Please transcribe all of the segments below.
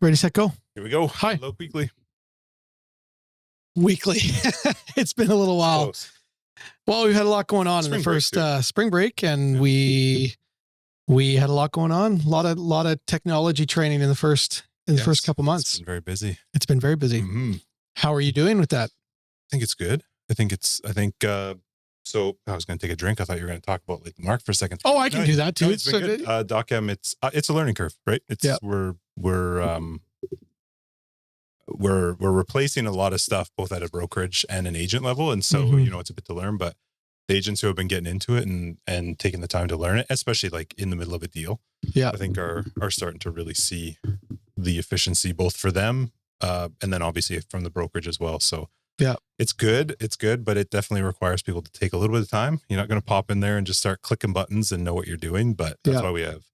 Ready, set, go. Here we go. Hi. Look weekly. Weekly. It's been a little while. Close. Well, we've had a lot going on in the first spring break, and we had a lot going on. A lot of technology training in the first couple months. It's been very busy. It's been very busy. Mm-hmm. How are you doing with that? I think it's good. So I was going to take a drink. I thought you were going to talk about like the market for a second. Oh, I can do that too. No, it's been good. Docem, it's a learning curve, right? We're replacing a lot of stuff both at a brokerage and an agent level, and so it's a bit to learn. But the agents who have been getting into it and taking the time to learn it, especially like in the middle of a deal, I think are starting to really see the efficiency both for them and then obviously from the brokerage as well. So it's good, but it definitely requires people to take a little bit of time. You're not going to pop in there and just start clicking buttons and know what you're doing, but that's why we have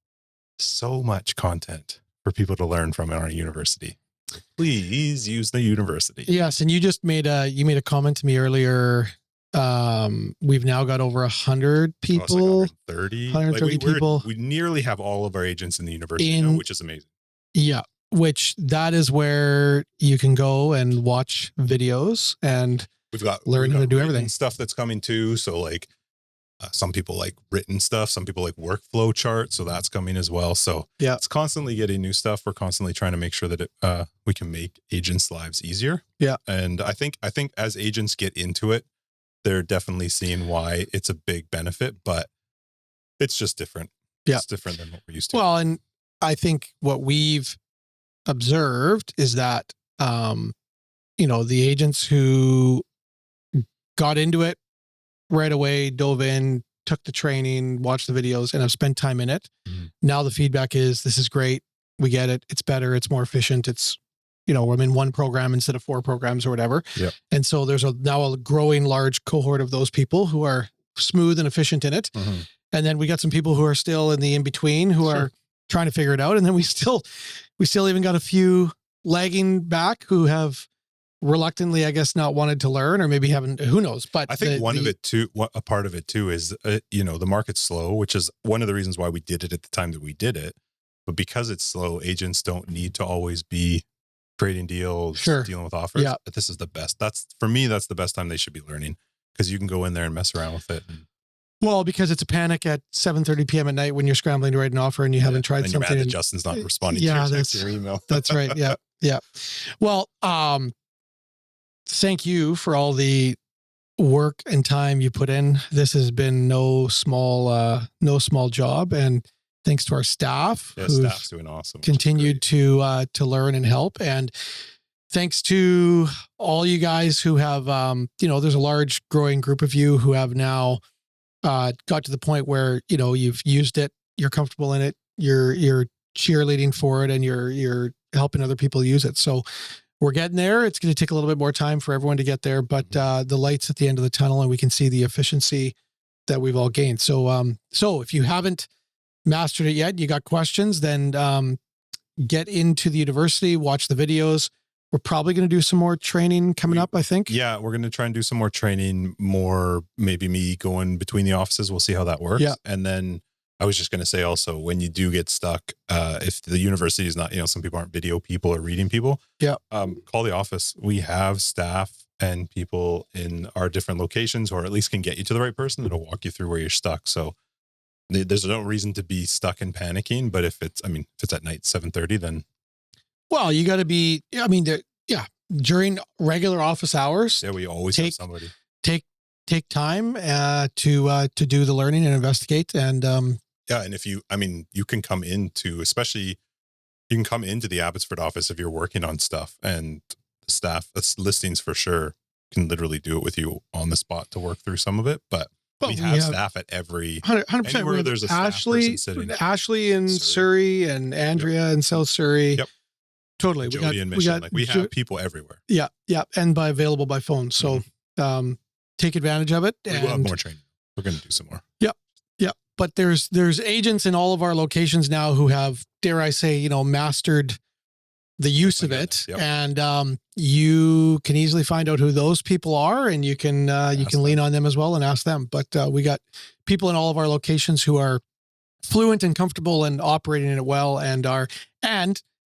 so much content for people to learn from in our university. Please use the university. Yes, and you just made a comment to me earlier. We've now got over 100 people. 130 people. We nearly have all of our agents in the university now, which is amazing. Yeah, which that is where you can go and watch videos, and we've got how to do everything. Stuff that's coming too. So like some people like written stuff, some people like workflow charts. So that's coming as well. So it's constantly getting new stuff. We're constantly trying to make sure that we can make agents' lives easier. Yeah. And I think as agents get into it, they're definitely seeing why it's a big benefit, but it's just different. Yeah. It's different than what we're used to. Well, and I think what we've observed is that, the agents who got into it right away, dove in, took the training, watched the videos, and have spent time in it. Now the feedback is, this is great. We get it. It's better. It's more efficient. It's, I'm in one program instead of 4 programs or whatever. Yep. And so there's now a growing large cohort of those people who are smooth and efficient in it. Mm-hmm. And then we got some people who are still in the in-between who are trying to figure it out. And then we still even got a few lagging back who have reluctantly, I guess, not wanted to learn, or maybe haven't, who knows. But I think a part of it too is, the market's slow, which is one of the reasons why we did it at the time that we did it. But because it's slow, agents don't need to always be creating deals, dealing with offers. Yeah. But this is the best. For me, that's the best time they should be learning, because you can go in there and mess around with it. Well, because it's a panic at 7:30 p.m. at night when you're scrambling to write an offer and you haven't tried something. You're mad that Justin's not responding to your text or email. That's right. Yeah. Yeah. Well, thank you for all the work and time you put in. This has been no small job, and thanks to our staff, staff's doing awesome. Continued to learn and help, and thanks to all you guys who have, there's a large growing group of you who have now got to the point where you've used it, you're comfortable in it, you're cheerleading for it, and you're helping other people use it. So we're getting there. It's going to take a little bit more time for everyone to get there, but the light's at the end of the tunnel, and we can see the efficiency that we've all gained. So if you haven't mastered it yet, you got questions, then get into the university, watch the videos. We're probably going to do some more training coming up, I think. Yeah, we're going to try and do some more training, maybe me going between the offices. We'll see how that works. Yeah. And then I was just going to say also, when you do get stuck, if the university is not, some people aren't video people or reading people, call the office. We have staff and people in our different locations, or at least can get you to the right person that'll walk you through where you're stuck. So there's no reason to be stuck and panicking. But if it's at night, 7:30, then. Well, you got to be, during regular office hours. Yeah, we always have somebody. Take time to do the learning and investigate. And and if you can come into the Abbotsford office if you're working on stuff, and the staff, that's listings for sure, can literally do it with you on the spot to work through some of it. But we have staff at every 100%. Anywhere there's a staff person sitting. Ashley in Surrey and Andrea in South Surrey. Yep. Totally. Jody and Mission. We have people everywhere. Yeah. Yeah. And available by phone. So take advantage of it. We will have more training. We're going to do some more. Yeah. Yeah. But there's agents in all of our locations now who have, dare I say, mastered the use of it. Yep. And you can easily find out who those people are, and you can lean on them as well and ask them. But we got people in all of our locations who are fluent and comfortable and operating it well, and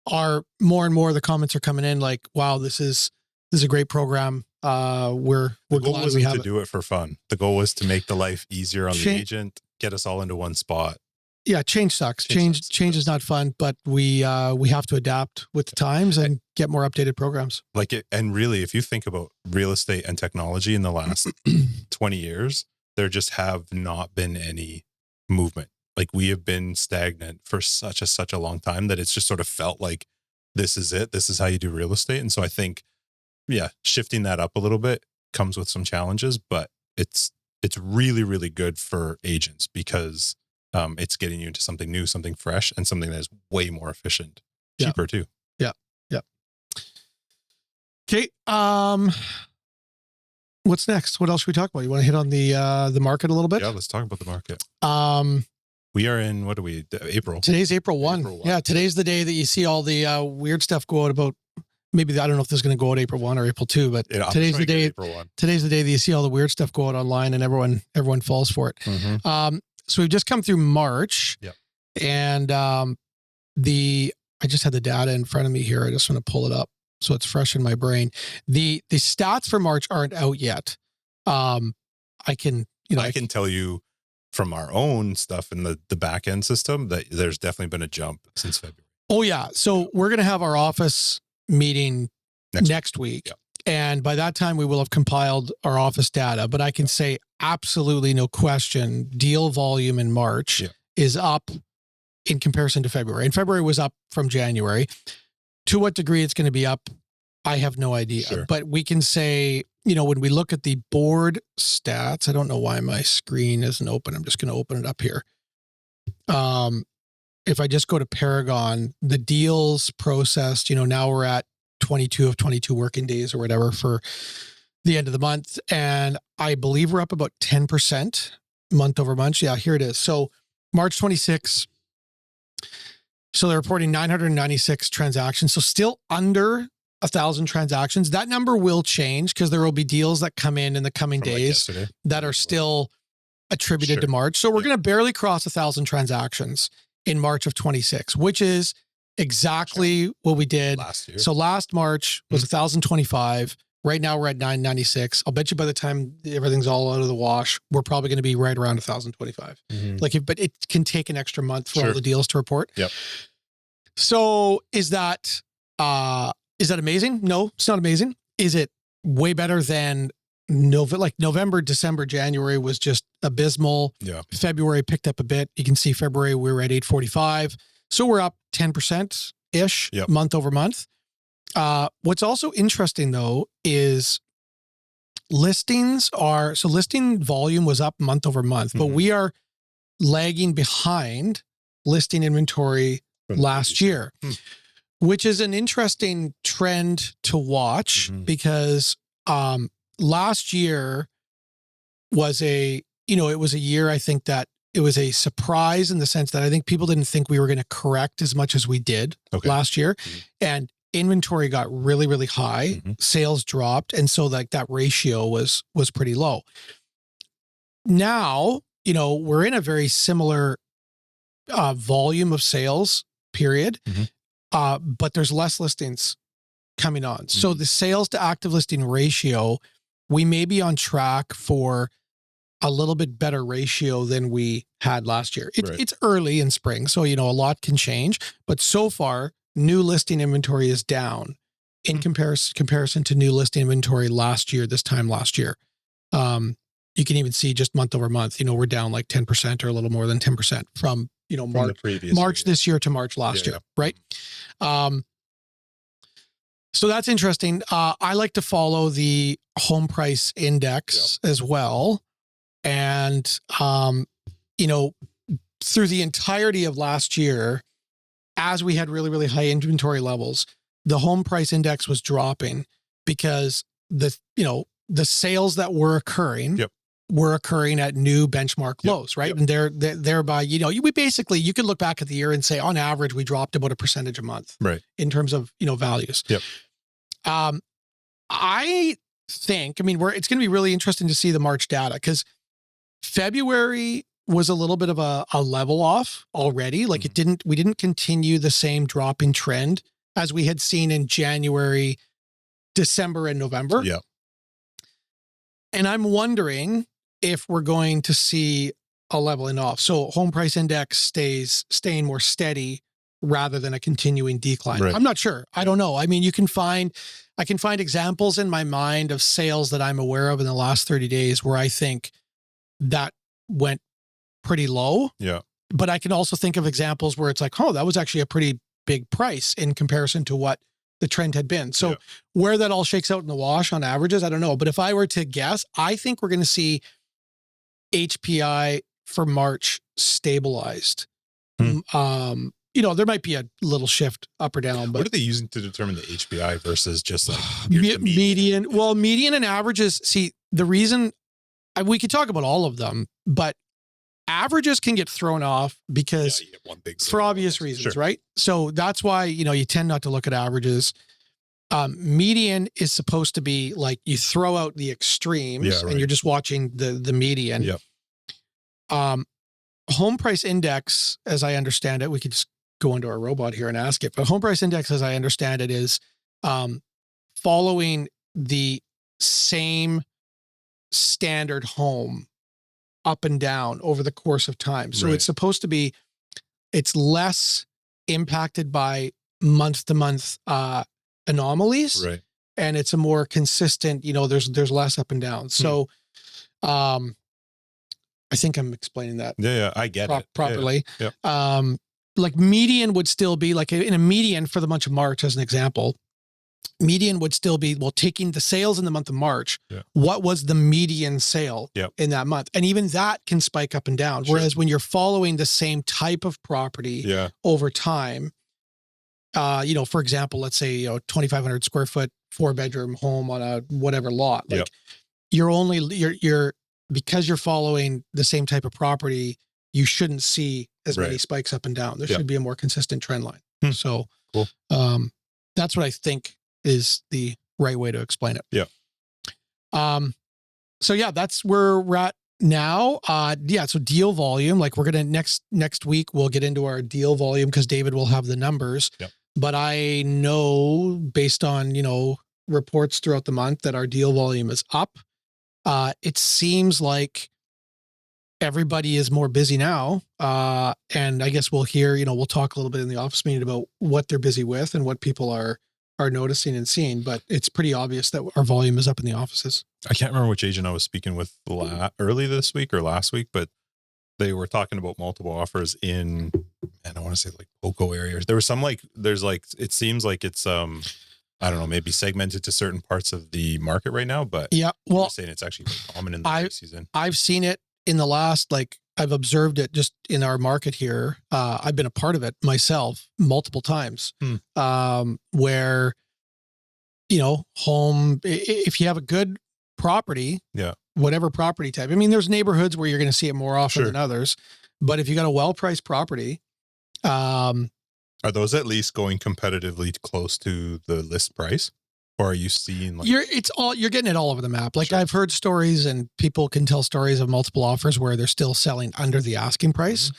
are more and more the comments are coming in like, wow, this is a great program. We're The goal glad we wasn't have to it. do it for fun. The goal was to make the life easier on the agent, get us all into one spot. Yeah, change sucks. Change is not fun, but we have to adapt with the times and get more updated programs. Like it, and really, if you think about real estate and technology in the last 20 years, there just have not been any movement. Like we have been stagnant for such a long time that it's just sort of felt like this is it. This is how you do real estate. And so I think, yeah, shifting that up a little bit comes with some challenges, but it's really, really good for agents because it's getting you into something new, something fresh, and something that is way more efficient, cheaper too. Yeah. Okay. What's next? What else should we talk about? You want to hit on the market a little bit? Yeah, let's talk about the market. We are in, what are we, April? Today's April 1. Yeah, today's the day that you see all the weird stuff go out about, maybe, I don't know if this is going to go out April 1 or April 2, but today's the day. Today's the day that you see all the weird stuff go out online and everyone falls for it. Mm-hmm. So we've just come through March. Yep. And I just had the data in front of me here. I just want to pull it up so it's fresh in my brain. The stats for March aren't out yet. I can tell you from our own stuff in the back end system that there's definitely been a jump since February. Oh yeah. So we're going to have our office meeting next week. Yep. And by that time we will have compiled our office data, but I can say absolutely no question, deal volume in March is up in comparison to February. And February was up from January. To what degree it's going to be up, I have no idea. Sure. But we can say, when we look at the board stats, I don't know why my screen isn't open. I'm just going to open it up here. If I just go to Paragon, the deals processed, now we're at 22 of 22 working days or whatever for the end of the month. And I believe we're up about 10% month over month. Yeah, here it is. So March 26, so they're reporting 996 transactions. So still under 1,000 transactions. That number will change because there will be deals that come in the coming days that are still attributed to March. So we're going to barely cross 1,000 transactions in March of 26, which is exactly what we did last year. So last March was 1,025. Right now we're at 996. I'll bet you by the time everything's all out of the wash, we're probably going to be right around 1,025. But it can take an extra month for all the deals to report. Yep. So is that amazing? No, it's not amazing. Is it way better than November, December, January was just abysmal. Yeah. February picked up a bit. You can see February we were at 845. So we're up 10% ish month over month. What's also interesting though is listing volume was up month over month, but we are lagging behind listing inventory last year, which is an interesting trend to watch because last year was it was a year, I think that it was a surprise in the sense that I think people didn't think we were going to correct as much as we did last year. And inventory got really, really high, sales dropped. And so that ratio was pretty low. Now, we're in a very similar volume of sales period, but there's less listings coming on. So the sales to active listing ratio, we may be on track for a little bit better ratio than we had last year. It's early in spring, so a lot can change. But so far, new listing inventory is down in comparison to new listing inventory this time last year. You can even see just month over month, we're down like 10% or a little more than 10% from March this year to March last year, right? So that's interesting. I like to follow the home price index as well. And, through the entirety of last year, as we had really, really high inventory levels, the home price index was dropping because the sales that were occurring were occurring at new benchmark lows, right? And thereby, you could look back at the year and say, on average, we dropped about 1% a month, in terms of, values. I think, it's going to be really interesting to see the March data because February was a little bit of a level off already. Like we didn't continue the same dropping trend as we had seen in January, December, and November. Yeah. And I'm wondering if we're going to see a leveling off. So home price index staying more steady rather than a continuing decline. Right. I'm not sure. I don't know. I mean, I can find examples in my mind of sales that I'm aware of in the last 30 days where I think that went pretty low. Yeah. But I can also think of examples where it's like, oh, that was actually a pretty big price in comparison to what the trend had been. So where that all shakes out in the wash on averages, I don't know. But if I were to guess, I think we're going to see HPI for March stabilized. There might be a little shift up or down. But what are they using to determine the HPI versus just like median? Well, median and averages. See, the reason we could talk about all of them, but averages can get thrown off because you get one big for obvious reasons, right? So that's why, you tend not to look at averages. Median is supposed to be like you throw out the extremes and you're just watching the median. Home price index, as I understand it, we could just go into our robot here and ask it, but home price index, as I understand it, is following the same standard home up and down over the course of time. So it's supposed to be, it's less impacted by month to month anomalies. Right. And it's a more consistent, there's less up and down. So, I think I'm explaining that. Yeah. I get it properly. Yeah. Like median would still be like in a median for the month of March, as an example, median would still be, taking the sales in the month of March, what was the median sale in that month? And even that can spike up and down. Whereas when you're following the same type of property over time, for example, let's say, 2,500 square foot, 4-bedroom home on a whatever lot, like you're because you're following the same type of property, you shouldn't see as many spikes up and down. There should be a more consistent trend line. So cool. That's what I think is the right way to explain it. Yeah. So that's where we're at now. So deal volume, like we're going to next week, we'll get into our deal volume because David will have the numbers, but I know based on, reports throughout the month that our deal volume is up. It seems like everybody is more busy now. And I guess we'll hear, we'll talk a little bit in the office meeting about what they're busy with and what people are noticing and seeing, but it's pretty obvious that our volume is up in the offices. I can't remember which agent I was speaking with early this week or last week, but they were talking about multiple offers in, and I want to say like Poco areas. There was some it seems like it's, I don't know, maybe segmented to certain parts of the market right now, but well, saying it's actually very common in the season. I've seen it in the last, I've observed it just in our market here. I've been a part of it myself multiple times, where, home, if you have a good property, whatever property type, I mean, there's neighborhoods where you're going to see it more often than others, but if you got a well-priced property, are those at least going competitively close to the list price, or are you seeing you're getting it all over the map? Like I've heard stories, and people can tell stories of multiple offers where they're still selling under the asking price.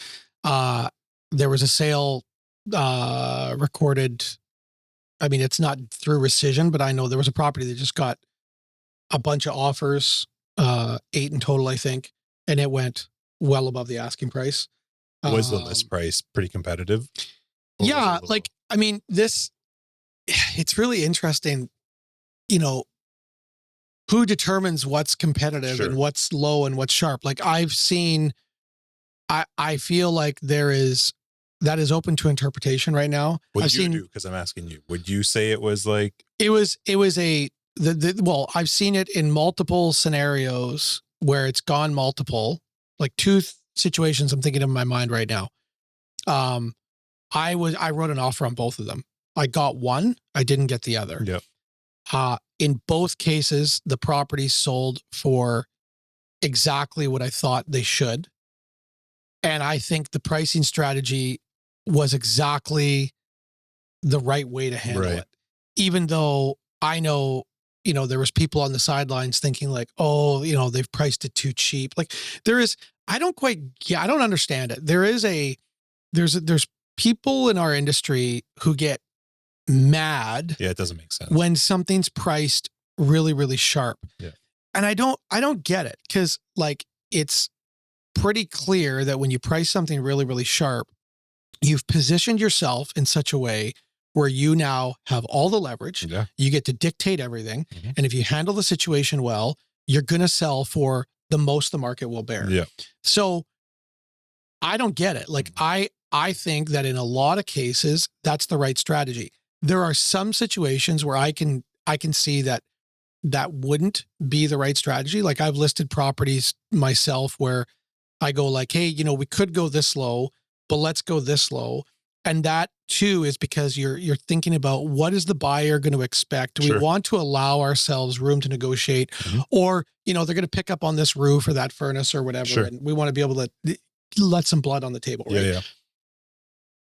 There was a sale recorded. I mean, it's not through rescission, but I know there was a property that just got a bunch of offers, 8 in total, I think, and it went well above the asking price. Was the list price pretty competitive? Yeah, I mean, it's really interesting, who determines what's competitive and what's low and what's sharp. Like I've seen, I feel like that is open to interpretation right now. What do you do? Because I'm asking you, would you say it was like? It was well, I've seen it in multiple scenarios where it's gone multiple, like 2 situations I'm thinking of in my mind right now. I wrote an offer on both of them. I got one, I didn't get the other. In both cases, the property sold for exactly what I thought they should. And I think the pricing strategy was exactly the right way to handle it. Even though I know, there was people on the sidelines thinking like, oh, they've priced it too cheap. Like I don't understand it. There's people in our industry who get mad Yeah, it doesn't make sense. when something's priced really, really sharp. Yeah. And I don't get it, because like it's pretty clear that when you price something really, really sharp, you've positioned yourself in such a way where you now have all the leverage. Yeah. You get to dictate everything. Mm-hmm. And if you handle the situation well, you're going to sell for the most the market will bear. Yeah. So I don't get it. Like I think that in a lot of cases, that's the right strategy. There are some situations where I can see that wouldn't be the right strategy. Like I've listed properties myself where I go like, hey, we could go this low, but let's go this low. And that too is because you're thinking about what is the buyer going to expect? Do we want to allow ourselves room to negotiate? Mm-hmm. Or, they're going to pick up on this roof or that furnace or whatever. Sure. And we want to be able to let some blood on the table. Right? Yeah.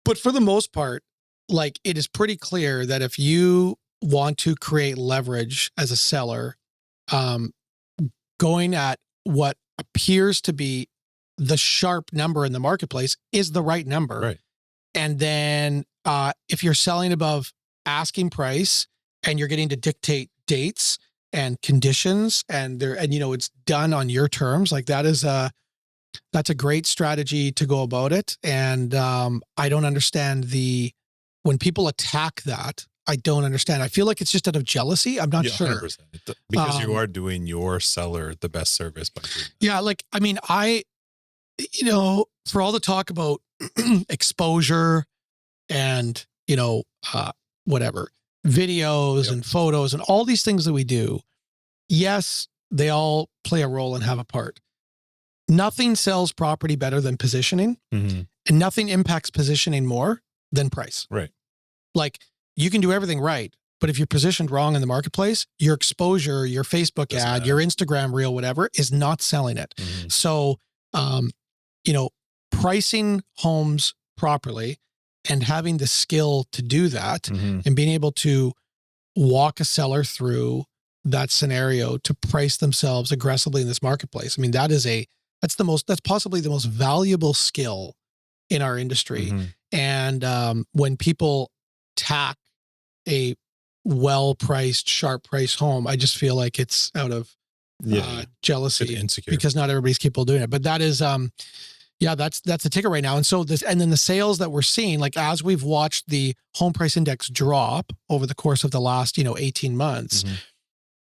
But for the most part, like it is pretty clear that if you want to create leverage as a seller, going at what appears to be the sharp number in the marketplace is the right number. Right. And then if you're selling above asking price and you're getting to dictate dates and conditions and it's done on your terms, like that's a great strategy to go about it. And I don't understand when people attack that. I don't understand. I feel like it's just out of jealousy. I'm not sure. 100%. Because you are doing your seller the best service by doing that. Yeah. Like, I mean, for all the talk about exposure and, whatever, videos and photos and all these things that we do, yes, they all play a role and have a part. Nothing sells property better than positioning, mm-hmm. and nothing impacts positioning more than price. Right. Like you can do everything right, but if you're positioned wrong in the marketplace, your exposure, your Facebook ad, your Instagram reel, whatever, is not selling it. Mm-hmm. So, pricing homes properly and having the skill to do that, mm-hmm. and being able to walk a seller through that scenario to price themselves aggressively in this marketplace. I mean, that's possibly the most valuable skill in our industry. Mm-hmm. And when people tack a well-priced, sharp-priced home, I just feel like it's out of jealousy, because not everybody's capable of doing it. But that is, that's the ticket right now. And so and then the sales that we're seeing, like as we've watched the home price index drop over the course of the last, 18 months, mm-hmm.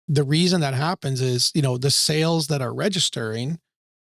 the reason that happens is, the sales that are registering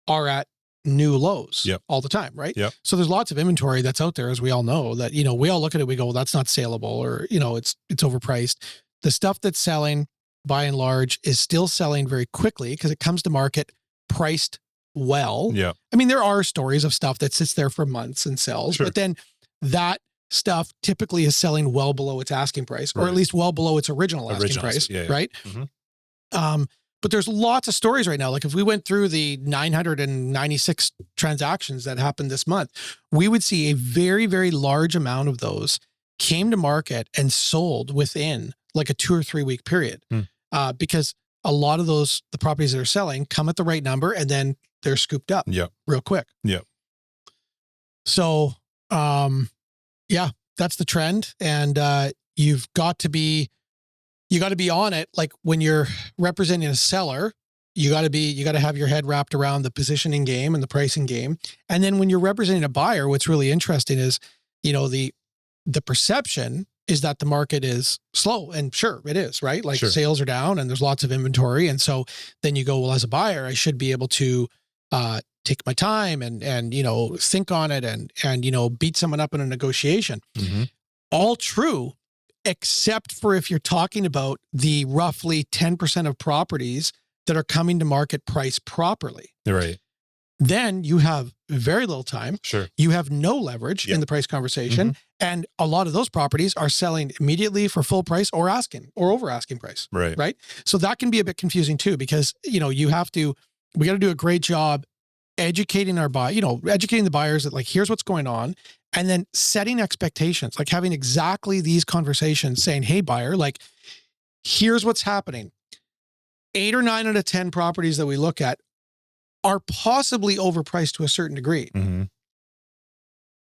are at new lows all the time, right? Yep. So there's lots of inventory that's out there, as we all know, that, we all look at it, we go, well, that's not saleable, or, it's overpriced. The stuff that's selling by and large is still selling very quickly because it comes to market priced well. Yeah. I mean, there are stories of stuff that sits there for months and sells, but then that stuff typically is selling well below its asking price, or at least well below its original asking price. Right. Mm-hmm. But there's lots of stories right now. Like if we went through the 996 transactions that happened this month, we would see a very, very large amount of those came to market and sold within like a 2 or 3 week period. Because a lot of the properties that are selling come at the right number and then they're scooped up real quick. Yeah. So, that's the trend. And you've got to be on it. Like when you're representing a seller, you got to have your head wrapped around the positioning game and the pricing game. And then when you're representing a buyer, what's really interesting is, the perception is that the market is slow, and sure it is, right? Like sales are down and there's lots of inventory. And so then you go, well, as a buyer, I should be able to take my time and think on it and beat someone up in a negotiation. Mm-hmm. All true, except for if you're talking about the roughly 10% of properties that are coming to market priced properly. Right. Then you have very little time. Sure. You have no leverage in the price conversation. Mm-hmm. And a lot of those properties are selling immediately for full price or asking or over asking price. Right. Right. So that can be a bit confusing too, because, we got to do a great job educating educating the buyers that, like, here's what's going on. And then setting expectations, like having exactly these conversations saying, hey, buyer, like, here's what's happening. 8 or 9 out of 10 properties that we look at are possibly overpriced to a certain degree. Mm-hmm.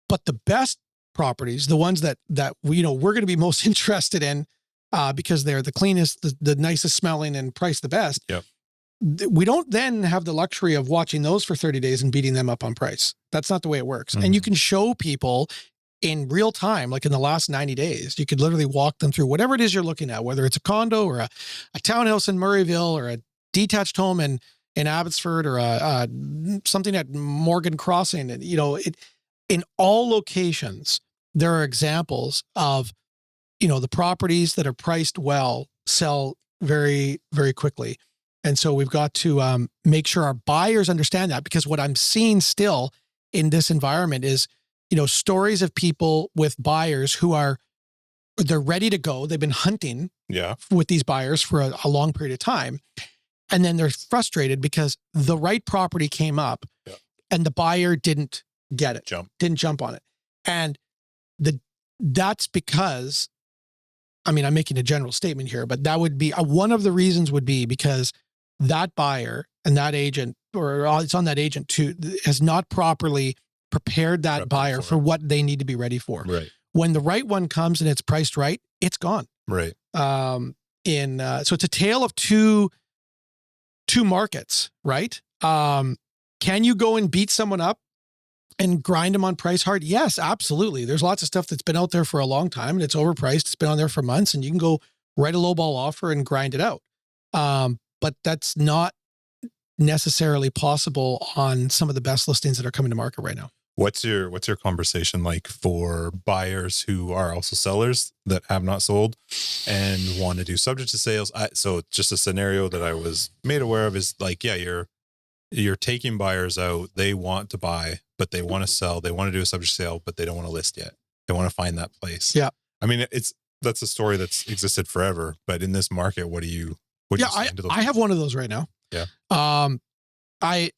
But the best properties, the ones that we, we're going to be most interested in, because they're the cleanest, the nicest smelling, and priced the best. Yep. We don't then have the luxury of watching those for 30 days and beating them up on price. That's not the way it works. And you can show people in real time, like in the last 90 days, you could literally walk them through whatever it is you're looking at, whether it's a condo or a townhouse in Murrayville or a detached home in Abbotsford or something at Morgan Crossing. And, in all locations, there are examples of, the properties that are priced well sell very, very quickly. And so we've got to make sure our buyers understand that, because what I'm seeing still in this environment is, stories of people with buyers who they're ready to go. They've been hunting with these buyers for a long period of time. And then they're frustrated because the right property came up and the buyer didn't get it, didn't jump on it. And that's because, I'm making a general statement here, but that would be one of the reasons would be because that buyer and that agent, or it's on that agent too, has not properly prepared that buyer for what they need to be ready for. Right. When the right one comes and it's priced right, it's gone. Right. So it's a tale of two markets, right? Can you go and beat someone up and grind them on price hard? Yes, absolutely. There's lots of stuff that's been out there for a long time and it's overpriced. It's been on there for months, and you can go write a lowball offer and grind it out. But that's not necessarily possible on some of the best listings that are coming to market right now. What's your conversation like for buyers who are also sellers that have not sold and want to do subject to sales? So just a scenario that I was made aware of is like, you're taking buyers out. They want to buy, but they want to sell. They want to do a subject sale, but they don't want to list yet. They want to find that place. Yeah. That's a story that's existed forever, but in this market, what do you say to those? I have one of those right now. Yeah. I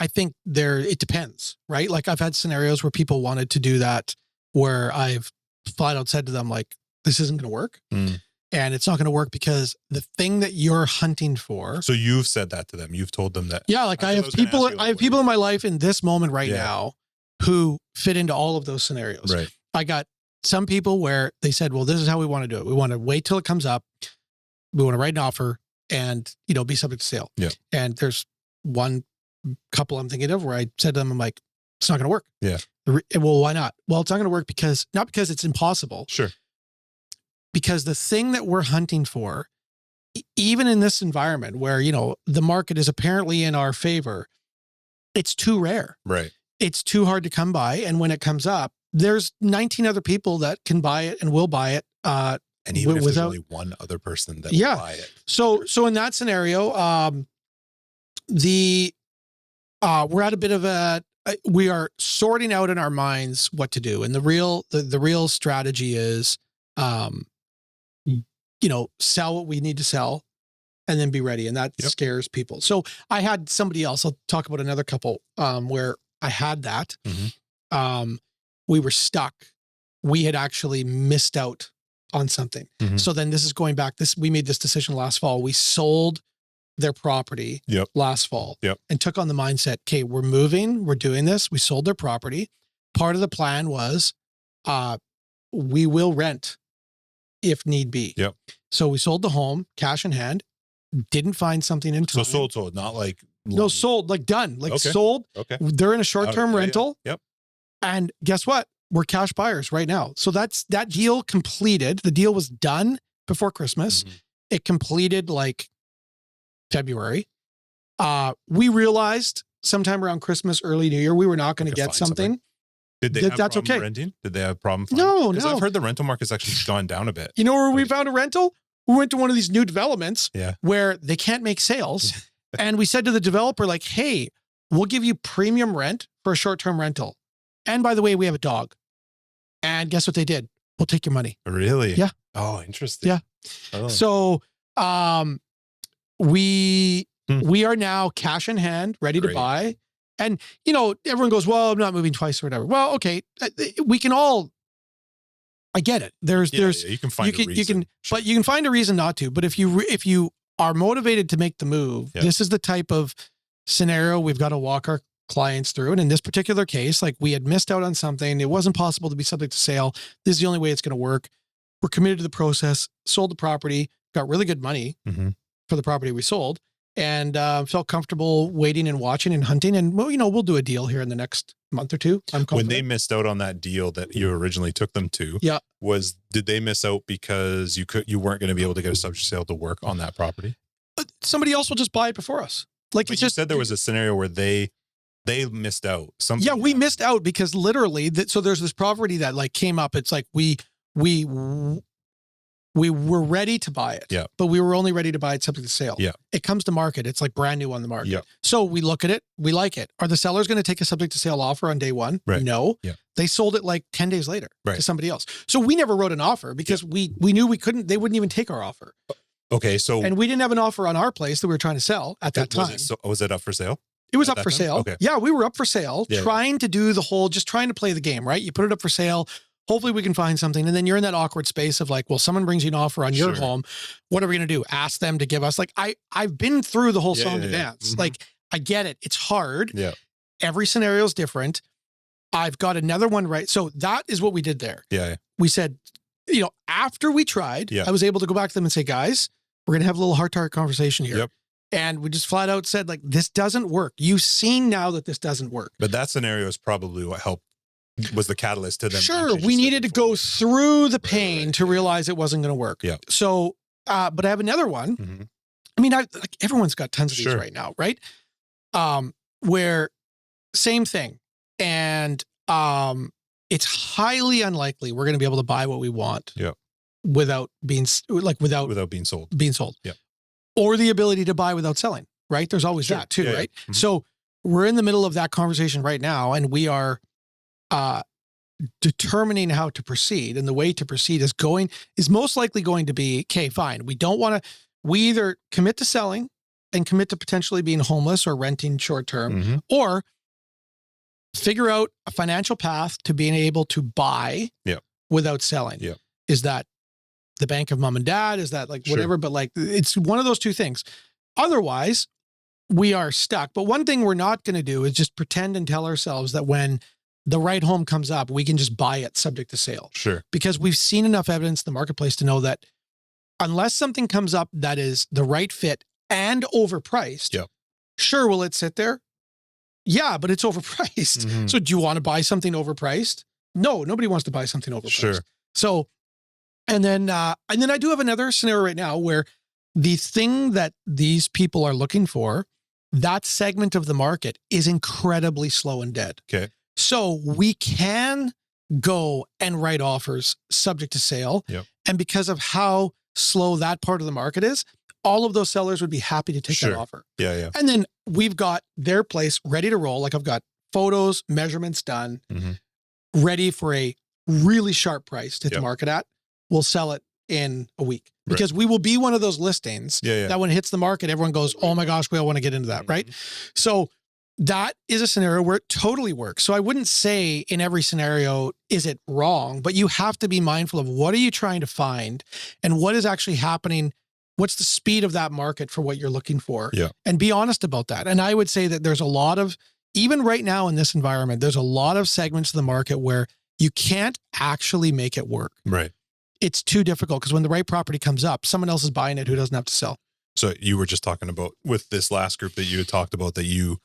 think it depends, right? Like I've had scenarios where people wanted to do that, where I've flat out said to them, like, this isn't going to work. And it's not going to work because the thing that you're hunting for. So you've said that to them. You've told them that. Yeah. Like I have people in my life in this moment right now who fit into all of those scenarios. Right. I got some people where they said, well, this is how we want to do it. We want to wait till it comes up. We want to write an offer and, be subject to sale. Yeah. And there's one couple I'm thinking of where I said to them, I'm like, it's not going to work. Yeah. Well, why not? Well, it's not going to work not because it's impossible. Sure. Because the thing that we're hunting for, even in this environment where, the market is apparently in our favor, it's too rare. Right. It's too hard to come by. And when it comes up, there's 19 other people that can buy it and will buy it. And even if there's only one other person that will buy it. So in that scenario, we're at a bit of we are sorting out in our minds what to do. And the real strategy is, sell what we need to sell and then be ready. And that scares people. So I had somebody else, I'll talk about another couple, where I had that. Mm-hmm. We were stuck. We had actually missed out on something. Mm-hmm. So then this is going back, we made this decision last fall. We sold their property last fall and took on the mindset, okay, we're moving, we're doing this. We sold their property. Part of the plan was, we will rent if need be. Yep. So we sold the home, cash in hand, didn't find something in time. So sold, not like. No, sold, like done, like sold. Okay. They're in a short-term rental. Yeah. Yep. And guess what? We're cash buyers right now. So that deal completed. The deal was done before Christmas. Mm-hmm. It completed like February. We realized sometime around Christmas, early New Year, we were not going to get something. Did they have problem renting? Did they have a problem? No. I've heard the rental market's actually gone down a bit. You know where we found a rental? We went to one of these new developments where they can't make sales. And we said to the developer, like, hey, we'll give you premium rent for a short-term rental. And by the way, we have a dog. And guess what they did? We'll take your money. Really? Yeah. Oh, interesting. Yeah. Oh. So we are now cash in hand, ready to buy. And, everyone goes, well, I'm not moving twice or whatever. Well, okay. We can all, I get it. You can find a reason. But you can find a reason not to. But if you are motivated to make the move, this is the type of scenario we've got to walk clients through. And in this particular case, like we had missed out on something. It wasn't possible to be subject to sale. This is the only way it's going to work. We're committed to the process, sold the property, got really good money for the property we sold, and felt comfortable waiting and watching and hunting. And well, we'll do a deal here in the next month or two. I'm confident. When they missed out on that deal that you originally took them to, did they miss out because you weren't going to be able to get a subject sale to work on that property? Somebody else will just buy it before us. Like you said, there was a scenario where they missed out. We missed out because literally so there's this property that like came up. It's like we were ready to buy it, but we were only ready to buy it subject to sale. It comes to market. It's like brand new on the market. So we look at it. We like it. Are the sellers going to take a subject to sale offer on day one? Right. No. They sold it like 10 days later to somebody else. So we never wrote an offer because we knew we couldn't, they wouldn't even take our offer. Okay. So, and we didn't have an offer on our place that we were trying to sell at that time. Was it up for sale? It was up for sale. Okay. Yeah, we were up for sale, trying to do the whole, just trying to play the game, right? You put it up for sale. Hopefully we can find something. And then you're in that awkward space of like, well, someone brings you an offer on your home. What are we going to do? Ask them to give us, like, I've been through the whole song and dance. Like, I get it. It's hard. Yeah. Every scenario is different. I've got another one, right? So that is what we did there. Yeah. We said, after we tried, I was able to go back to them and say, guys, we're going to have a little heart-to-heart conversation here. Yep. And we just flat out said, like, this doesn't work. You've seen now that this doesn't work. But that scenario is probably what was the catalyst to them. Sure. We needed to go through the pain to realize it wasn't going to work. Yeah. So, but I have another one. I mean, like everyone's got tons of these right now, right? Where same thing. And it's highly unlikely we're going to be able to buy what we want without being sold. Yeah. Or the ability to buy without selling, right? There's always that too, right? Yeah. So we're in the middle of that conversation right now, and we are determining how to proceed. And the way to proceed is most likely going to be, okay, fine. We either commit to selling and commit to potentially being homeless or renting short-term, or figure out a financial path to being able to buy without selling. Yeah. Is that the bank of mom and dad? Is that like whatever? But like, it's one of those two things. Otherwise, we are stuck. But one thing we're not going to do is just pretend and tell ourselves that when the right home comes up, we can just buy it subject to sale. Sure. Because we've seen enough evidence in the marketplace to know that unless something comes up that is the right fit and overpriced, sure, will it sit there? Yeah, but it's overpriced. So do you want to buy something overpriced? No, nobody wants to buy something overpriced. Sure. So, and then I do have another scenario right now where the thing that these people are looking for, that segment of the market is incredibly slow and dead. Okay. So we can go and write offers subject to sale. Yep. And because of how slow that part of the market is, all of those sellers would be happy to take that offer. Yeah, yeah. And then we've got their place ready to roll. Like I've got photos, measurements done, ready for a really sharp price to hit the market at. We'll sell it in a week because we will be one of those listings that when it hits the market, everyone goes, oh my gosh, we all want to get into that, right? So that is a scenario where it totally works. So I wouldn't say in every scenario, is it wrong, but you have to be mindful of what are you trying to find and what is actually happening. What's the speed of that market for what you're looking for? Yeah. And be honest about that. And I would say that there's a lot of, even right now in this environment, there's a lot of segments of the market where you can't actually make it work. Right. It's too difficult because when the right property comes up, someone else is buying it who doesn't have to sell. So you were just talking about with this last group that you had talked about that you,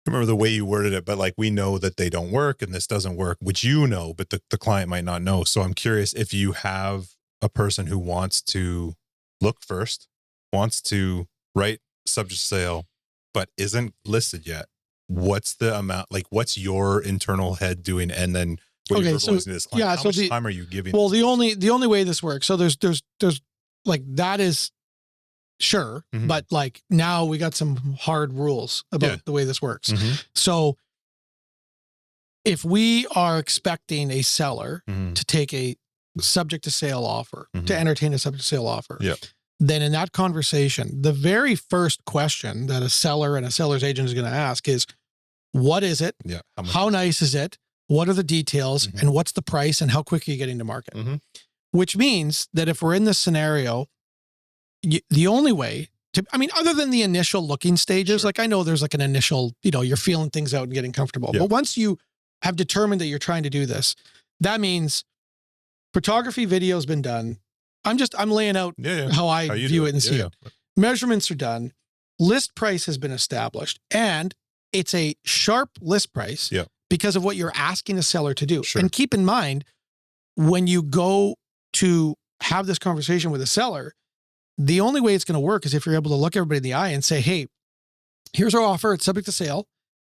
I remember the way you worded it, but like, we know that they don't work and this doesn't work, which you know, but the client might not know. So I'm curious if you have a person who wants to look first, wants to write subject to sale, but isn't listed yet. What's the amount, like what's your internal head doing? And then when you're verbalizing this client, how much time are you giving? Well, the only way this works. So there's like, that is sure. But like now we got some hard rules about the way this works. So if we are expecting a seller to take a subject to sale offer, to entertain a subject to sale offer, then in that conversation, the very first question that a seller and a seller's agent is going to ask is, what is it? Yeah. How nice is it? What are the details and what's the price and how quick are you getting to market? Which means that if we're in this scenario, the only way I mean, other than the initial looking stages, Sure. like I know there's like an initial, you're feeling things out and getting comfortable. Yeah. But once you have determined that you're trying to do this, that means photography video has been done. I'm laying out how I view it and see it. Measurements are done. List price has been established, and it's a sharp list price because of what you're asking a seller to do. Sure. And keep in mind, when you go to have this conversation with a seller, the only way it's going to work is if you're able to look everybody in the eye and say, hey, here's our offer. It's subject to sale.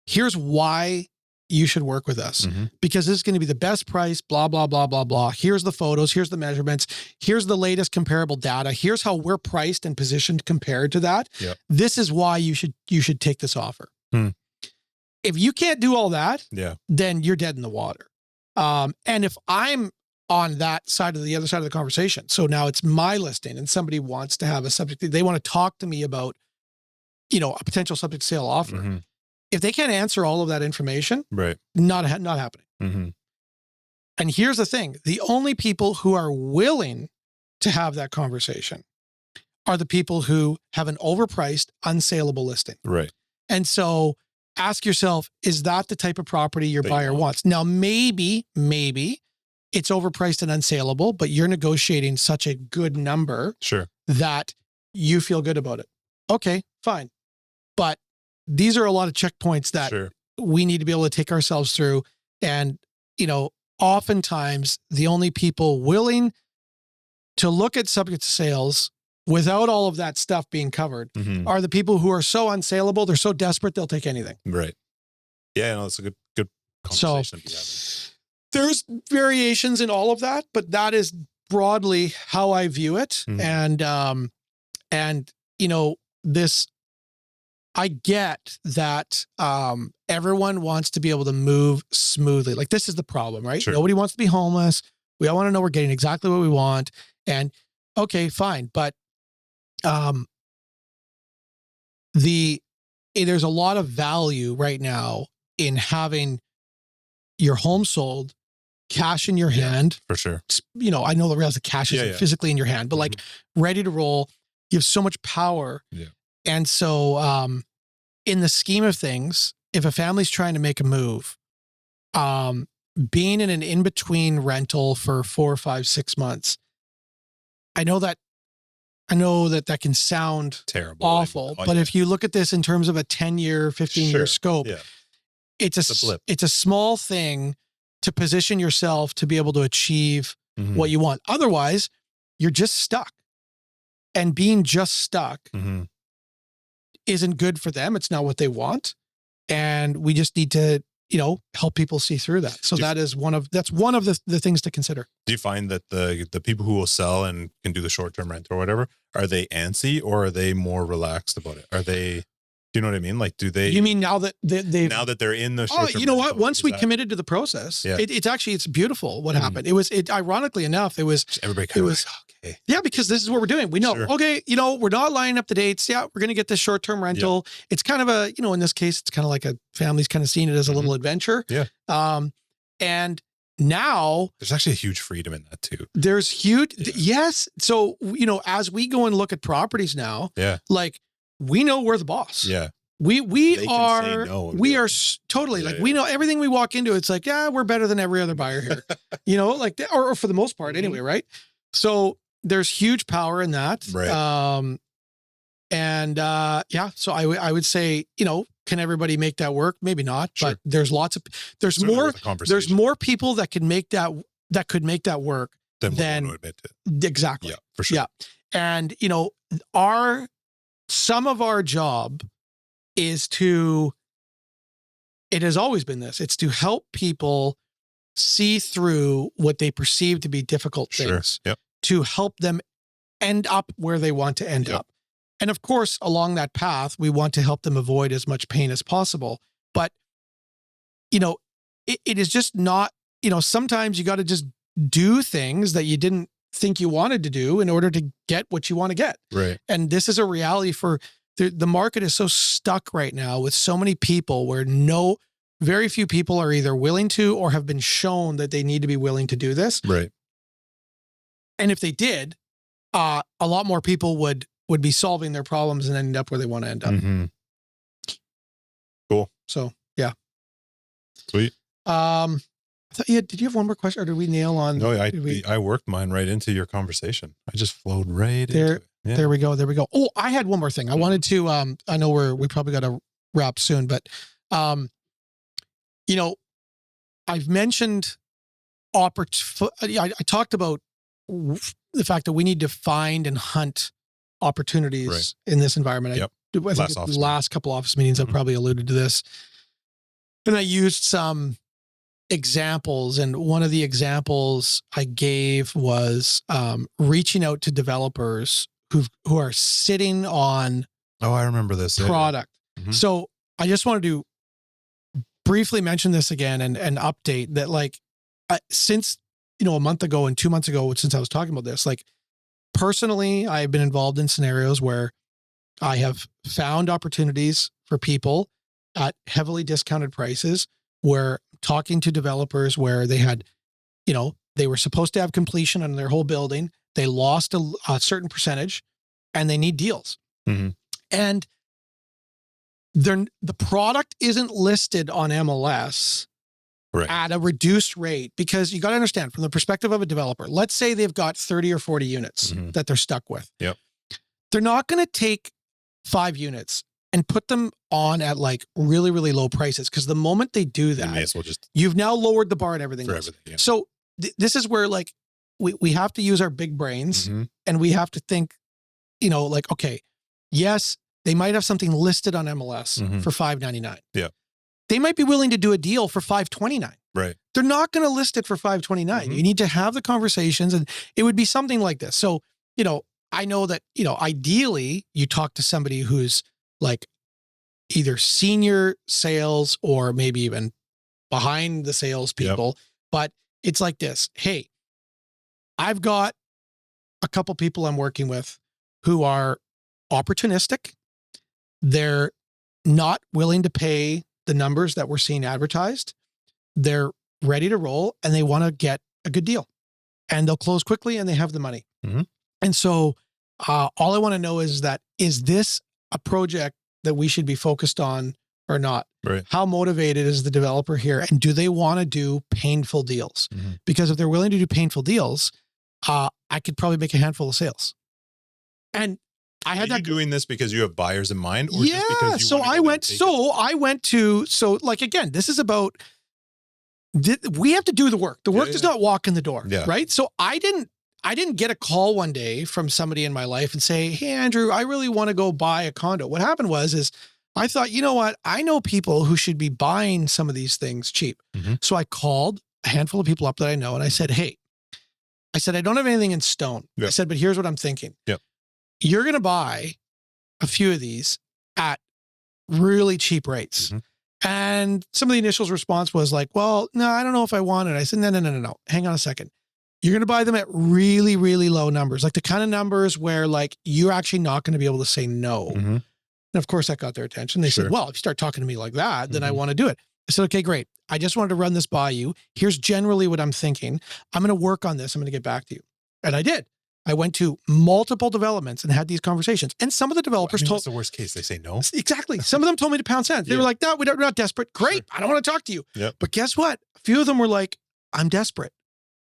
Here's why you should work with us, because this is going to be the best price, blah, blah, blah, blah, blah. Here's the photos. Here's the measurements. Here's the latest comparable data. Here's how we're priced and positioned compared to that. Yep. This is why you should take this offer. If you can't do all that, then you're dead in the water. And if I'm on that side of the other side of the conversation, so now it's my listing and somebody wants to have a subject, they want to talk to me about, a potential subject sale offer. If they can't answer all of that information, not happening. And here's the thing. The only people who are willing to have that conversation are the people who have an overpriced, unsaleable listing. Right. And so ask yourself, is that the type of property your buyer wants? Now, maybe it's overpriced and unsaleable, but you're negotiating such a good number that you feel good about it. Okay, fine. But these are a lot of checkpoints that we need to be able to take ourselves through. And, oftentimes the only people willing to look at subject to sales without all of that stuff being covered are the people who are so unsaleable. They're so desperate. They'll take anything. Right. Yeah. No, it's a good conversation to be having. There's variations in all of that, but that is broadly how I view it. And this, I get that everyone wants to be able to move smoothly. Like, this is the problem, right? Nobody wants to be homeless. We all want to know we're getting exactly what we want. And okay, fine. But there's a lot of value right now in having your home sold, cash in your hand. For sure. I know the rest of cash isn't physically in your hand, but like ready to roll. You have so much power. Yeah. And so in the scheme of things, if a family's trying to make a move, being in an in-between rental for 4, 5, 6 months, I know that can sound terrible, awful, but if you look at this in terms of a 10-year, 15-year scope, it's a small thing to position yourself to be able to achieve what you want. Otherwise, you're just stuck. And being just stuck isn't good for them. It's not what they want. And we just need to, help people see through that. So that's one of the things to consider. Do you find that the people who will sell and can do the short-term rent or whatever, are they antsy or are they more relaxed about it? Are they, do you know what I mean? Like, do they, you mean now that they're in the short-term you know what? Once we committed to the process, it's beautiful what happened. Ironically enough, everybody kind of okay. Yeah, because this is what we're doing. We know, okay, we're not lining up the dates. Yeah, we're going to get this short-term rental. Yep. It's kind of a, in this case, it's kind of like a family's kind of seen it as a little adventure. Yeah. And now there's actually a huge freedom in that too. There's huge. Yes. So, as we go and look at properties now, like we know we're the boss. Yeah. We are totally like, we know everything we walk into. It's like, we're better than every other buyer here, like, or for the most part anyway. Right. So there's huge power in that. Right. So I would say, can everybody make that work? Maybe not, but there's more people that could make that work than exactly. Yeah, for sure. Yeah. And, some of our job is it has always been this, it's to help people see through what they perceive to be difficult things to help them end up where they want to end up. And of course, along that path, we want to help them avoid as much pain as possible. But, it is just not, sometimes you got to just do things that you didn't think you wanted to do in order to get what you want to get. Right. And this is a reality for the market is so stuck right now with so many people where very few people are either willing to or have been shown that they need to be willing to do this. Right. And if they did, a lot more people would would be solving their problems and end up where they want to end up. Mm-hmm. Cool. So yeah. Sweet. I thought, yeah, did you have one more question, or did we nail on? No, I worked mine right into your conversation. I just flowed right there. into it. Yeah. There we go. There we go. Oh, I had one more thing. I wanted to. I know we probably got to wrap soon, but you know, I've mentioned I talked about the fact that we need to find and hunt opportunities in this environment. Yep. I think the last couple office meetings I've probably alluded to this, and I used some examples, and one of the examples I gave was reaching out to developers who are sitting on I remember this product. Yeah. Mm-hmm. So I just wanted to briefly mention this again and update that, like, since a month ago and 2 months ago, since I was talking about this, like, personally, I've been involved in scenarios where I have found opportunities for people at heavily discounted prices, where talking to developers where they had, they were supposed to have completion on their whole building. They lost a certain percentage and they need deals. Mm-hmm. And the product isn't listed on MLS at a reduced rate, because you got to understand, from the perspective of a developer, let's say they've got 30 or 40 units that they're stuck with. Yep. They're not going to take 5 units and put them on at like really, really low prices, because the moment they do that, may as well you've now lowered the bar and everything for else. everything. Yeah. So this is where, like, we have to use our big brains, and we have to think, like, okay, yes, they might have something listed on MLS for $5.99. Yeah. They might be willing to do a deal for $5.29. Right. They're not going to list it for $5.29. You need to have the conversations, and it would be something like this. So, I know that, ideally you talk to somebody who's like either senior sales or maybe even behind the sales people, but it's like this. Hey, I've got a couple people I'm working with who are opportunistic. They're not willing to pay the numbers that we're seeing advertised. They're ready to roll and they want to get a good deal, and they'll close quickly and they have the money. And so all I want to know is this a project that we should be focused on or not? Right. How motivated is the developer here? And do they want to do painful deals? Because if they're willing to do painful deals, I could probably make a handful of sales. And I had you doing this because you have buyers in mind, or just because you so I went to like, again, this is about, we have to do the work. The work does not walk in the door. Right. So I didn't get a call one day from somebody in my life and say, hey, Andrew, I really want to go buy a condo. What happened was I thought, you know what? I know people who should be buying some of these things cheap. So I called a handful of people up that I know, and I said, hey, I don't have anything in stone. I said, but here's what I'm thinking. You're going to buy a few of these at really cheap rates. And some of the initial response was like, well, no, I don't know if I want it. I said, no. Hang on a second. You're going to buy them at really, really low numbers, like the kind of numbers where, like, you're actually not going to be able to say no. And of course that got their attention. They said, well, if you start talking to me like that, then I want to do it. I said, okay, great. I just wanted to run this by you. Here's generally what I'm thinking. I'm going to work on this. I'm going to get back to you. And I did. I went to multiple developments and had these conversations. And some of the developers what's the worst case? They say no. Exactly. Some of them told me to pound sand. They were like, no, we're not desperate. Great. I don't want to talk to you. But guess what? A few of them were like, I'm desperate.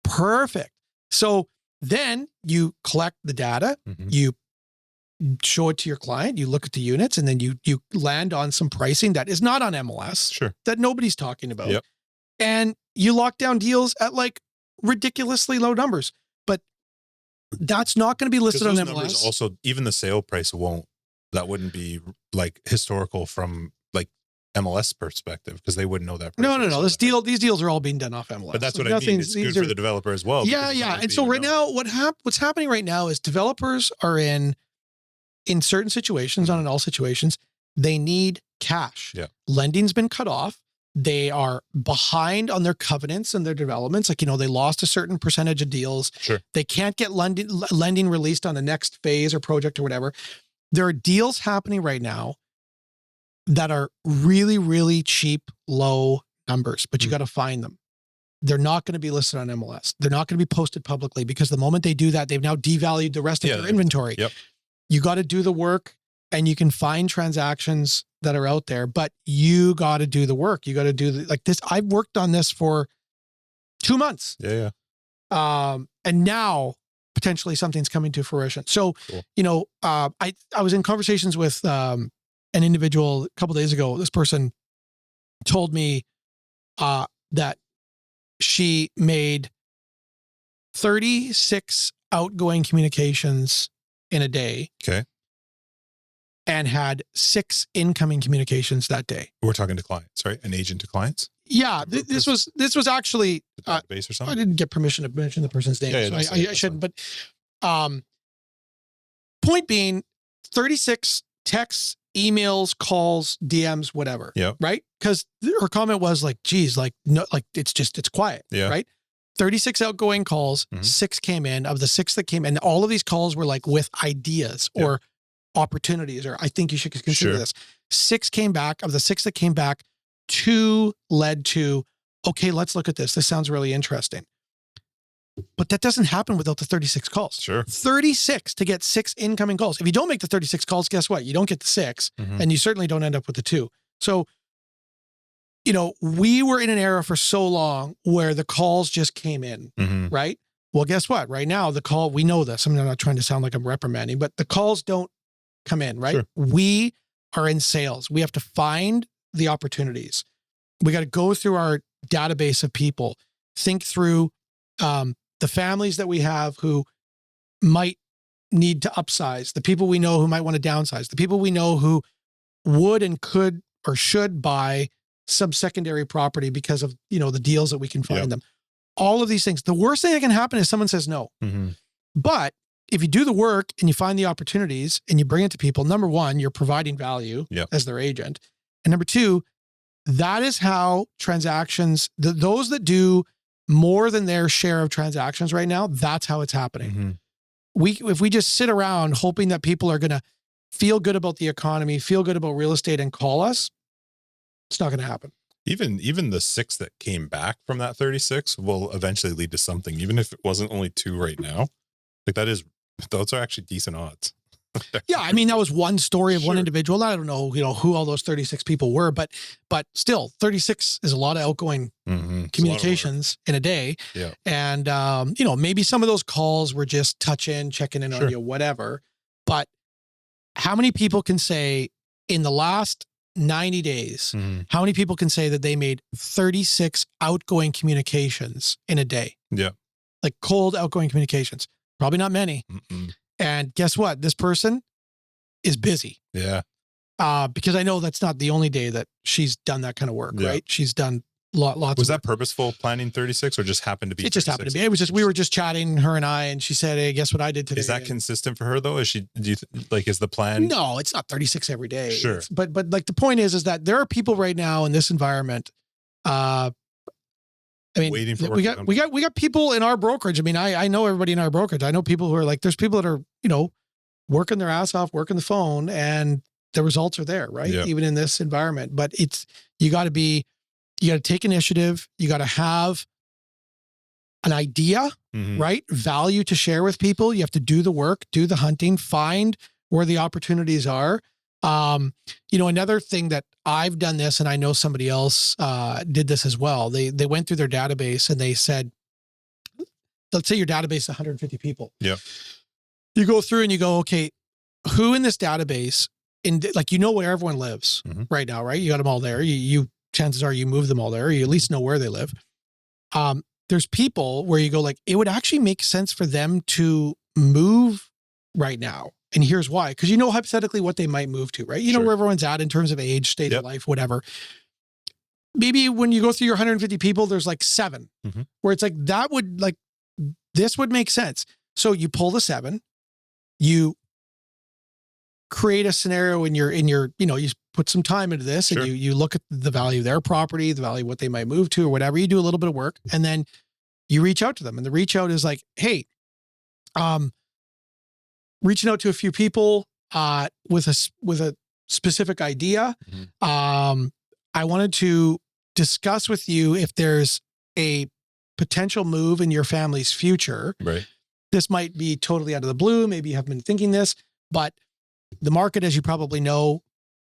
Perfect. So then you collect the data, you show it to your client, you look at the units, and then you land on some pricing that is not on MLS, that nobody's talking about. And you lock down deals at like ridiculously low numbers. But that's not going to be listed on MLS. Also, even the sale price that wouldn't be like historical from like MLS perspective, because they wouldn't know that. No. These deals are all being done off MLS. But that's what I mean. It's good for the developer as well. Yeah. And so right now, what's happening right now is developers are in certain situations, not in all situations, they need cash. Lending's been cut off. They are behind on their covenants and their developments. Like, they lost a certain percentage of deals. They can't get lending released on the next phase or project or whatever. There are deals happening right now that are really, really cheap, low numbers, but you got to find them. They're not going to be listed on MLS. They're not going to be posted publicly, because the moment they do that, they've now devalued the rest of their inventory. You got to do the work, and you can find transactions that are out there, but you got to do the work. You got to do like this. I've worked on this for 2 months. Yeah. And now potentially something's coming to fruition. So, Cool. I was in conversations with an individual a couple of days ago. This person told me that she made 36 outgoing communications in a day. Okay. And had 6 incoming communications that day. We're talking to clients, right? An agent to clients? Yeah, this was actually database or something. I didn't get permission to mention the person's name, so I shouldn't. But point being, 36 texts, emails, calls, DMs, whatever. Yeah. Right? Because her comment was like, "Geez, like no, like it's quiet." Yeah. Right. 36 outgoing calls, 6 came in. Of the 6 that came in, all of these calls were like with ideas or opportunities, or I think you should consider this. 6 came back. Of the 6 that came back, 2 led to, okay, let's look at this. This sounds really interesting. But that doesn't happen without the 36 calls. Sure. 36 to get 6 incoming calls. If you don't make the 36 calls, guess what? You don't get the 6, and you certainly don't end up with the 2. So, we were in an era for so long where the calls just came in, right? Well, guess what? Right now, the call, we know this. I'm not trying to sound like I'm reprimanding, but the calls don't come in, right? Sure. We are in sales. We have to find the opportunities. We got to go through our database of people, think through the families that we have who might need to upsize, the people we know who might want to downsize, the people we know who would and could or should buy some secondary property because of, the deals that we can find them. All of these things. The worst thing that can happen is someone says no. But if you do the work and you find the opportunities and you bring it to people, number one, you're providing value as their agent. And number two, that is how transactions, those that do more than their share of transactions right now, that's how it's happening. If we just sit around hoping that people are going to feel good about the economy, feel good about real estate and call us, it's not going to happen. Even the 6 that came back from that 36 will eventually lead to something, even if it wasn't only 2 right now. Like those are actually decent odds. Yeah, I mean, that was one story of one individual. I don't know, who all those 36 people were, but still, 36 is a lot of outgoing communications in a day. Yeah. And maybe some of those calls were just checking in on you, whatever. But how many people can say in the last 90 days, how many people can say that they made 36 outgoing communications in a day? Yeah. Like cold outgoing communications. Probably not many. And guess what? This person is busy. Yeah. Because I know that's not the only day that she's done that kind of work, right? She's done lots. Was that purposeful planning 36 or just happened to be? It just happened to be. It was just, we were just chatting, her and I, and she said, "Hey, guess what I did today?" Is that consistent for her though? Is the plan? No, it's not 36 every day. Sure. But like the point is that there are people right now in this environment, I mean, waiting for we got people in our brokerage. I mean, I know everybody in our brokerage. I know people who are like, there's people that are, working their ass off, working the phone, and the results are there, right? Yeah. Even in this environment. But you got to take initiative. You got to have an idea, right? Value to share with people. You have to do the work, do the hunting, find where the opportunities are. Another thing that I've done this, and I know somebody else did this as well. They went through their database and they said, let's say your database is 150 people. Yeah. You go through and you go, okay, who in this database, where everyone lives right now, right? You got them all there. You chances are you move them all there. You at least know where they live. There's people where you go like, it would actually make sense for them to move right now. And here's why. Because hypothetically what they might move to, right? You know where everyone's at in terms of age, state of life, whatever. Maybe when you go through your 150 people, there's like 7 where it's like, this would make sense. So you pull the 7, you create a scenario in your, you put some time into this and you look at the value of their property, the value of what they might move to or whatever. You do a little bit of work and then you reach out to them. And the reach out is like, hey, reaching out to a few people with a specific idea. I wanted to discuss with you if there's a potential move in your family's future. Right. This might be totally out of the blue. Maybe you haven't been thinking this, But the market, as you probably know,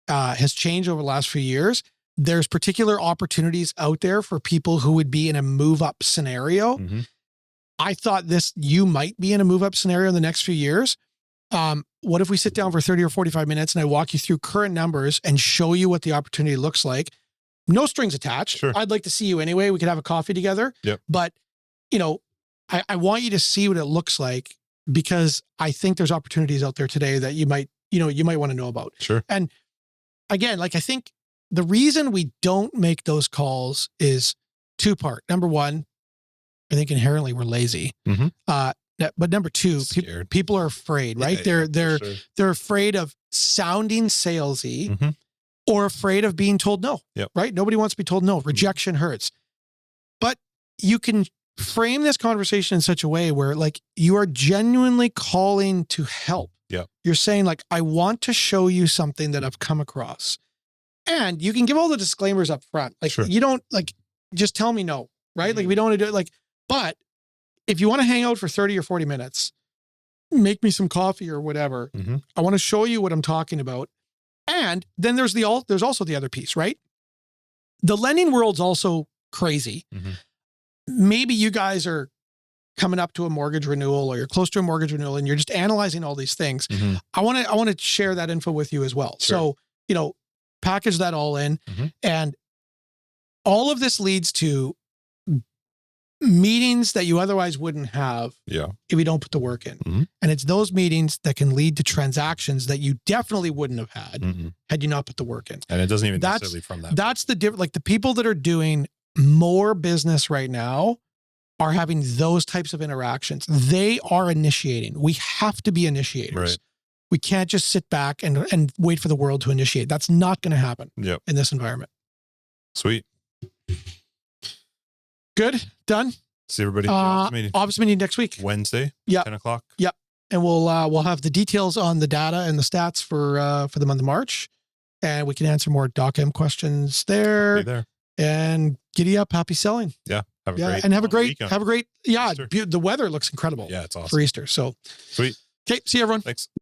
has changed over the last few years. There's particular opportunities out there for people who would be in a move up scenario. Mm-hmm. I thought you might be in a move up scenario in the next few years. What if we sit down for 30 or 45 minutes and I walk you through current numbers and show you what the opportunity looks like? No strings attached. Sure. I'd like to see you anyway. We could have a coffee together. Yep. But, I want you to see what it looks like, because I think there's opportunities out there today that you might want to know about. Sure. And again, I think the reason we don't make those calls is two-part. Number one, I think inherently we're lazy. Mm-hmm. But number two, people are afraid, right? Yeah, they're afraid of sounding salesy, mm-hmm. or afraid of being told no, right? Nobody wants to be told no. Rejection hurts. But you can frame this conversation in such a way where you are genuinely calling to help. Yeah. You're saying I want to show you something that I've come across. And you can give all the disclaimers up front. Sure. You don't just tell me no, right? Mm-hmm. We don't want to do it but if you want to hang out for 30 or 40 minutes, make me some coffee or whatever. Mm-hmm. I want to show you what I'm talking about. And then there's also the other piece, right? The lending world's also crazy. Mm-hmm. Maybe you guys are coming up to a mortgage renewal, or you're close to a mortgage renewal, and you're just analyzing all these things. Mm-hmm. I want to share that info with you as well. Sure. So, package that all in, mm-hmm. and all of this leads to meetings that you otherwise wouldn't have if you don't put the work in. Mm-hmm. And it's those meetings that can lead to transactions that you definitely wouldn't have had mm-hmm. had you not put the work in. And it doesn't even necessarily from that. That's the difference. The people that are doing more business right now are having those types of interactions. They are initiating. We have to be initiators. Right. We can't just sit back and wait for the world to initiate. That's not going to happen in this environment. Sweet. Good. Done. See everybody. Office meeting next week. Wednesday. Yeah. 10 o'clock. Yep. And we'll have the details on the data and the stats for the month of March, and we can answer more Docem questions there. Be there. And giddy up. Happy selling. Yeah. Have a great Easter. The weather looks incredible. Yeah, it's awesome for Easter. So sweet. Okay. See you, everyone. Thanks.